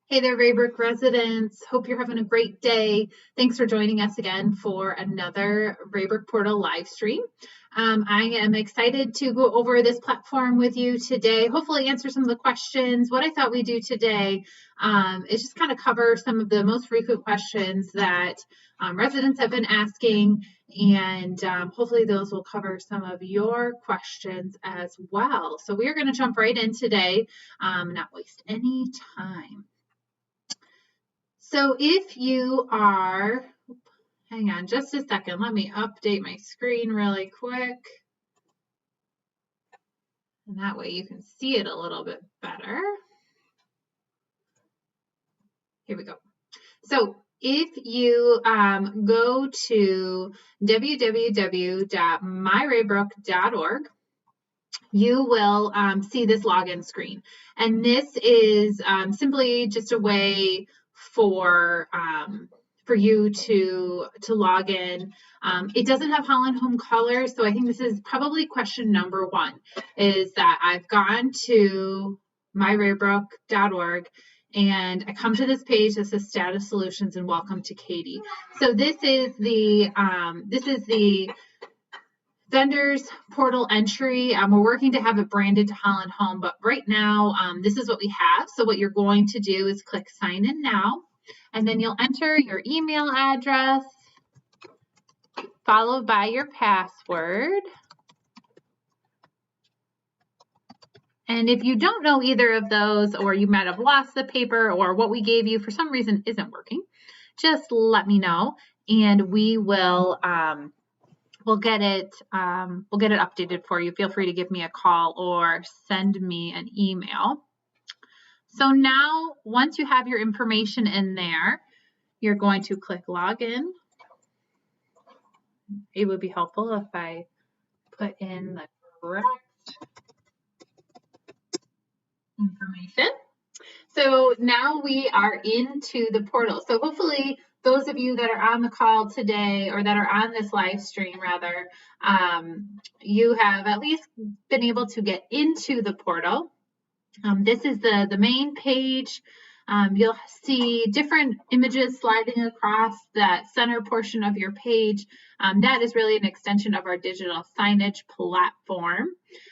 Hey there, Raybrook residents. Hope you're having a great day. Thanks for joining us again for another Raybrook Portal live stream. I am excited to go over this platform with you today, hopefully answer some of the questions. What I thought we'd do today is just kind of cover some of the most frequent questions that residents have been asking, and hopefully those will cover some of your questions as well. So we are going to jump right in today, not waste any time. So if you are, hang on just a second, let me update my screen really quick. And that way you can see it a little bit better. Here we go. So if you go to www.myraybrook.org, you will see this login screen. And this is simply just a way for you to log in. It doesn't have Holland Home Colors, so I think this is probably question number one, is that I've gone to myraybrook.org and I come to this page that says Status Solutions and Welcome to Katie. So this is the vendors portal entry. We're working to have it branded to Holland Home, but right now this is what we have. So what you're going to do is click sign in now, and then you'll enter your email address followed by your password. And if you don't know either of those, or you might have lost the paper, or what we gave you for some reason isn't working, just let me know and we will we'll get it updated for you. Feel free to give me a call or send me an email. So now, once you have your information in there, you're going to click login. It would be helpful if I put in the correct information. So now we are into the portal. So hopefully those of you that are on the call today, or that are on this live stream rather, you have at least been able to get into the portal. This is the main page. You'll see different images sliding across that center portion of your page. That is really an extension of our digital signage platform.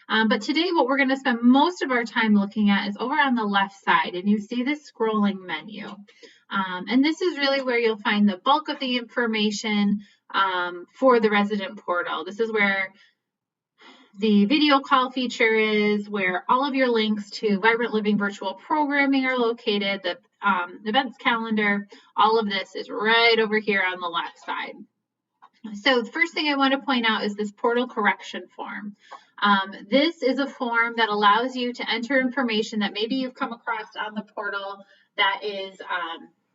But today what we're going to spend most of our time looking at is over on the left side, and you see this scrolling menu. And this is really where you'll find the bulk of the information for the resident portal. This is where the video call feature is, where all of your links to Vibrant Living virtual programming are located, the events calendar, all of this is right over here on the left side. So the first thing I want to point out is this portal correction form. This is a form that allows you to enter information that maybe you've come across on the portal that is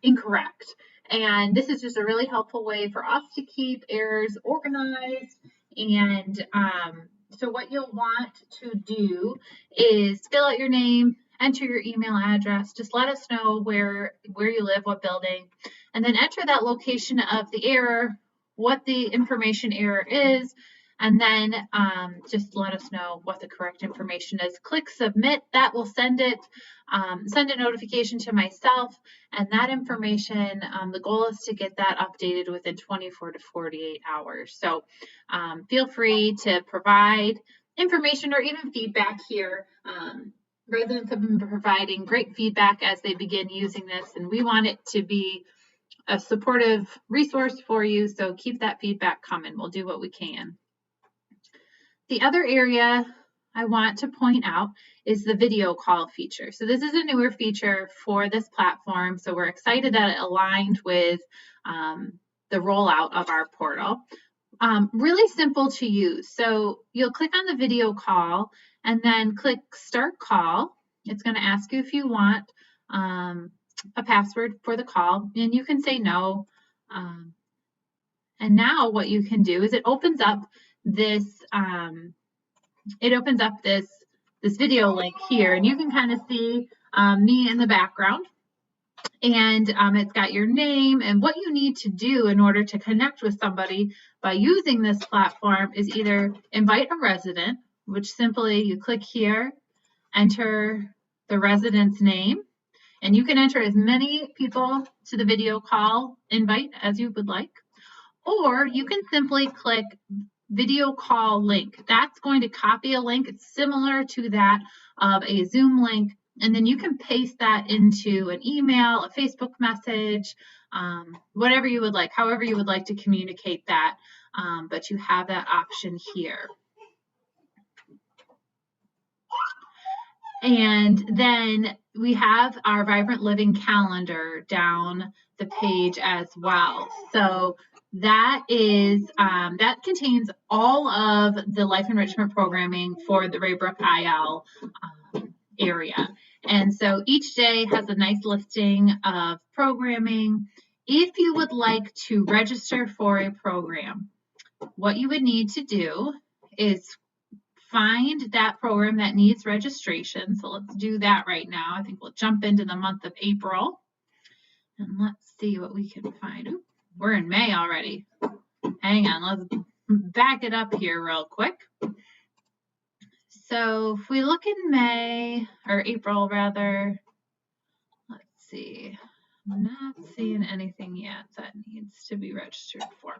incorrect. And this is just a really helpful way for us to keep errors organized. And so what you'll want to do is fill out your name, enter your email address, just let us know where you live, what building, and then enter that location of the error, what the information error is, and then just let us know what the correct information is. Click submit. That will send a notification to myself, and that information, the goal is to get that updated within 24 to 48 hours. So feel free to provide information or even feedback here. Residents have been providing great feedback as they begin using this, and we want it to be a supportive resource for you, so keep that feedback coming. We'll do what we can. The other area I want to point out is the video call feature. So this is a newer feature for this platform, so we're excited that it aligned with the rollout of our portal. Really simple to use. So you'll click on the video call and then click start call. It's going to ask you if you want a password for the call, and you can say no. And now what you can do is it opens up this this video link here, and you can kind of see me in the background. And it's got your name, and what you need to do in order to connect with somebody by using this platform is either invite a resident, which simply you click here, enter the resident's name, and you can enter as many people to the video call invite as you would like, or you can simply click video call link. That's going to copy a link. It's similar to that of a Zoom link. And then you can paste that into an email, a Facebook message, whatever you would like, however you would like to communicate that. But you have that option here. And then we have our Vibrant Living calendar down the page as well. So that is that contains all of the life enrichment programming for the Raybrook IL area. And so each day has a nice listing of programming. If you would like to register for a program, what you would need to do is find that program that needs registration. So let's do that right now. I think we'll jump into the month of April. And let's see what we can find. Ooh, we're in May already. Hang on, let's back it up here real quick. So if we look in May, or April rather, let's see. I'm not seeing anything yet that needs to be registered for.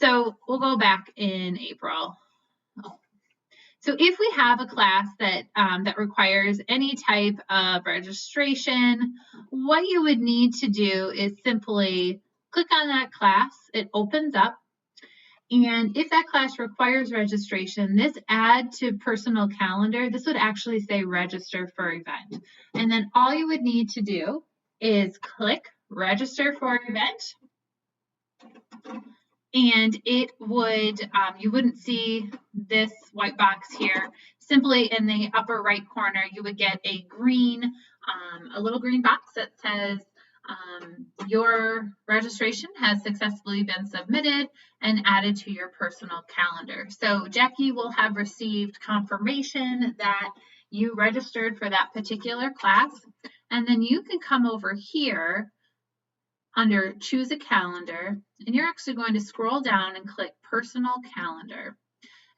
So we'll go back in April. So if we have a class that that requires any type of registration, what you would need to do is simply click on that class. It opens up. And if that class requires registration, this add to personal calendar, this would actually say register for event. And then all you would need to do is click register for event. And it would, you wouldn't see this white box here. Simply in the upper right corner, you would get a green, a little green box that says your registration has successfully been submitted and added to your personal calendar. So Jackie will have received confirmation that you registered for that particular class. And then you can come over here under choose a calendar, and you're actually going to scroll down and click personal calendar.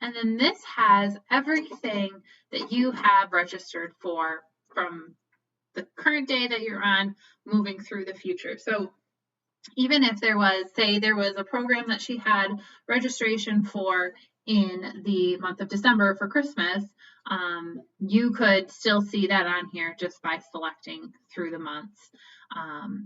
And then this has everything that you have registered for from the current day that you're on moving through the future. So even if there was, say there was a program that she had registration for in the month of December for Christmas, you could still see that on here just by selecting through the months.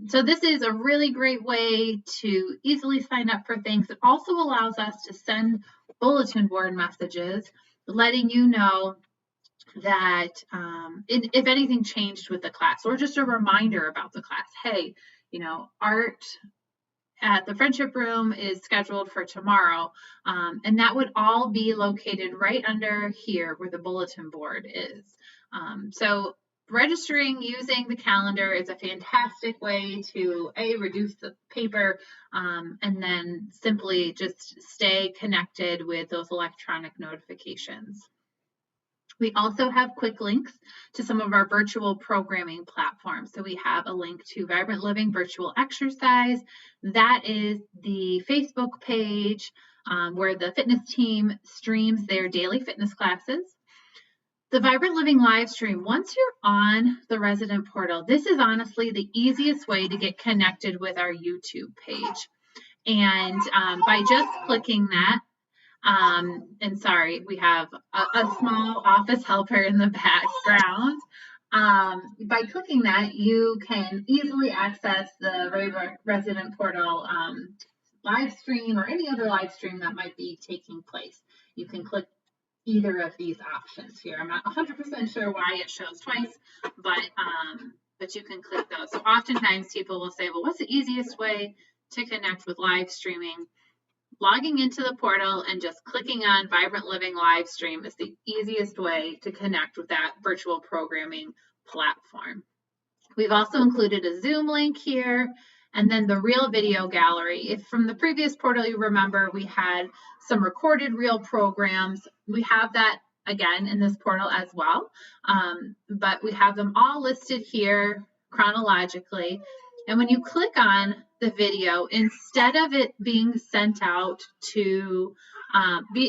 So this is a really great way to easily sign up for things. It also allows us to send bulletin board messages letting you know that if anything changed with the class, or just a reminder about the class. Hey, you know, art at the Friendship Room is scheduled for tomorrow, and that would all be located right under here where the bulletin board is. So registering using the calendar is a fantastic way to reduce the paper, and then simply just stay connected with those electronic notifications. We also have quick links to some of our virtual programming platforms. So we have a link to Vibrant Living Virtual Exercise. That is the Facebook page where the fitness team streams their daily fitness classes. The Vibrant Living live stream, once you're on the resident portal, this is honestly the easiest way to get connected with our YouTube page. And by just clicking that, and sorry, we have a small office helper in the background. By clicking that, you can easily access the Raybrook resident portal live stream or any other live stream that might be taking place. You can click either of these options here. I'm not 100% sure why it shows twice, but you can click those. So oftentimes people will say, well, what's the easiest way to connect with live streaming? Logging into the portal and just clicking on Vibrant Living live stream is the easiest way to connect with that virtual programming platform. We've also included a Zoom link here, and then the Reel Video Gallery. If from the previous portal you remember, we had some recorded reel programs. We have that again in this portal as well. But we have them all listed here chronologically. And when you click on the video, instead of it being sent out to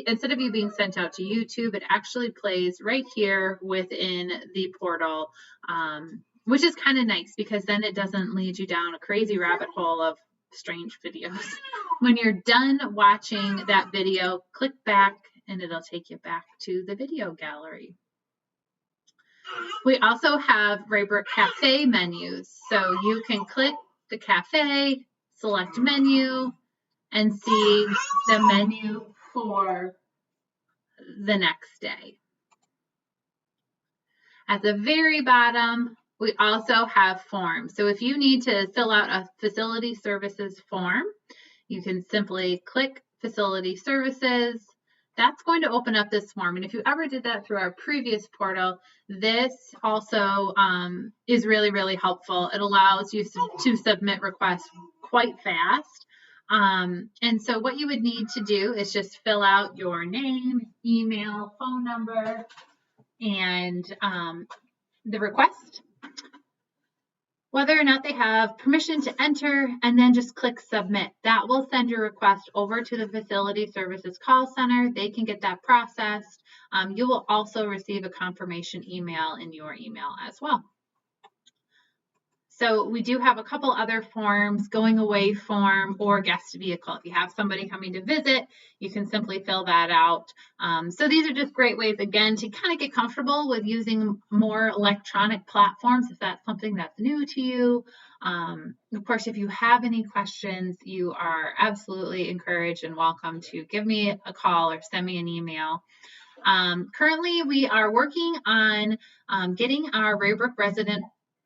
instead of you being sent out to YouTube, it actually plays right here within the portal, which is kind of nice because then it doesn't lead you down a crazy rabbit hole of strange videos. When you're done watching that video, click back and it'll take you back to the video gallery. We also have Raybrook Cafe menus. So you can click the cafe, select menu, and see the menu for the next day. At the very bottom, we also have forms. So if you need to fill out a facility services form, you can simply click facility services. That's going to open up this form. And if you ever did that through our previous portal, this also is really, really helpful. It allows you to submit requests quite fast. And so what you would need to do is just fill out your name, email, phone number, and the request, whether or not they have permission to enter, and then just click submit. That will send your request over to the Facility Services Call Center. They can get that processed. You will also receive a confirmation email in your email as well. So we do have a couple other forms, going away form or guest vehicle. If you have somebody coming to visit, you can simply fill that out. So these are just great ways, again, to kind of get comfortable with using more electronic platforms if that's something that's new to you. Of course, if you have any questions, you are absolutely encouraged and welcome to give me a call or send me an email. Currently, we are working on getting our Raybrook resident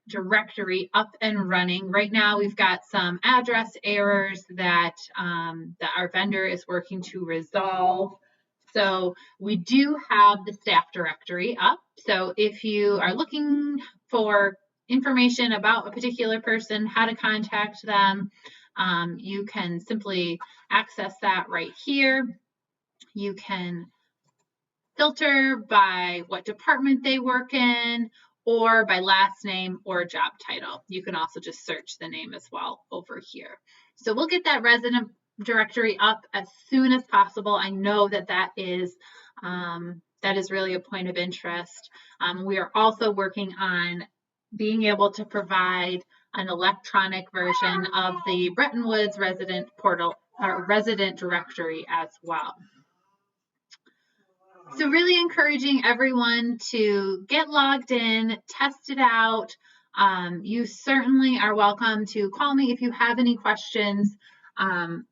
directory up and running. Right now, we've got some address errors that our vendor is working to resolve. So we do have the staff directory up. So if you are looking for information about a particular person, how to contact them, you can simply access that right here. You can filter by what department they work in, or by last name or job title. You can also just search the name as well over here. So we'll get that resident directory up as soon as possible. I know that that is really a point of interest. We are also working on being able to provide an electronic version of the Bretton Woods resident portal or resident directory as well. So really encouraging everyone to get logged in, test it out. You certainly are welcome to call me if you have any questions. I'm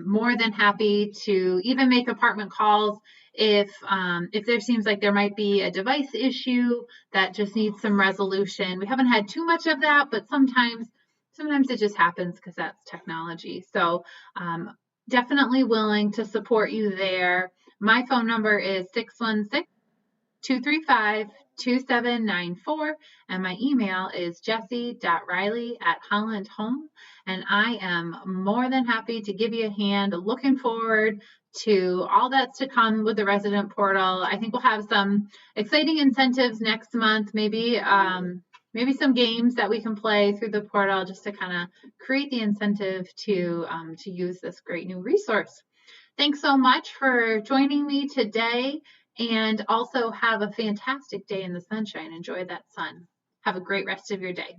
more than happy to even make apartment calls if there seems like there might be a device issue that just needs some resolution. We haven't had too much of that, but sometimes it just happens because that's technology. So definitely willing to support you there. My phone number is 616-235-2794, and my email is jessie.riley@hollandhome, and I am more than happy to give you a hand. Looking forward to all that's to come with the resident portal. I think we'll have some exciting incentives next month, maybe some games that we can play through the portal just to kind of create the incentive to use this great new resource. Thanks so much for joining me today, and also have a fantastic day in the sunshine. Enjoy that sun. Have a great rest of your day.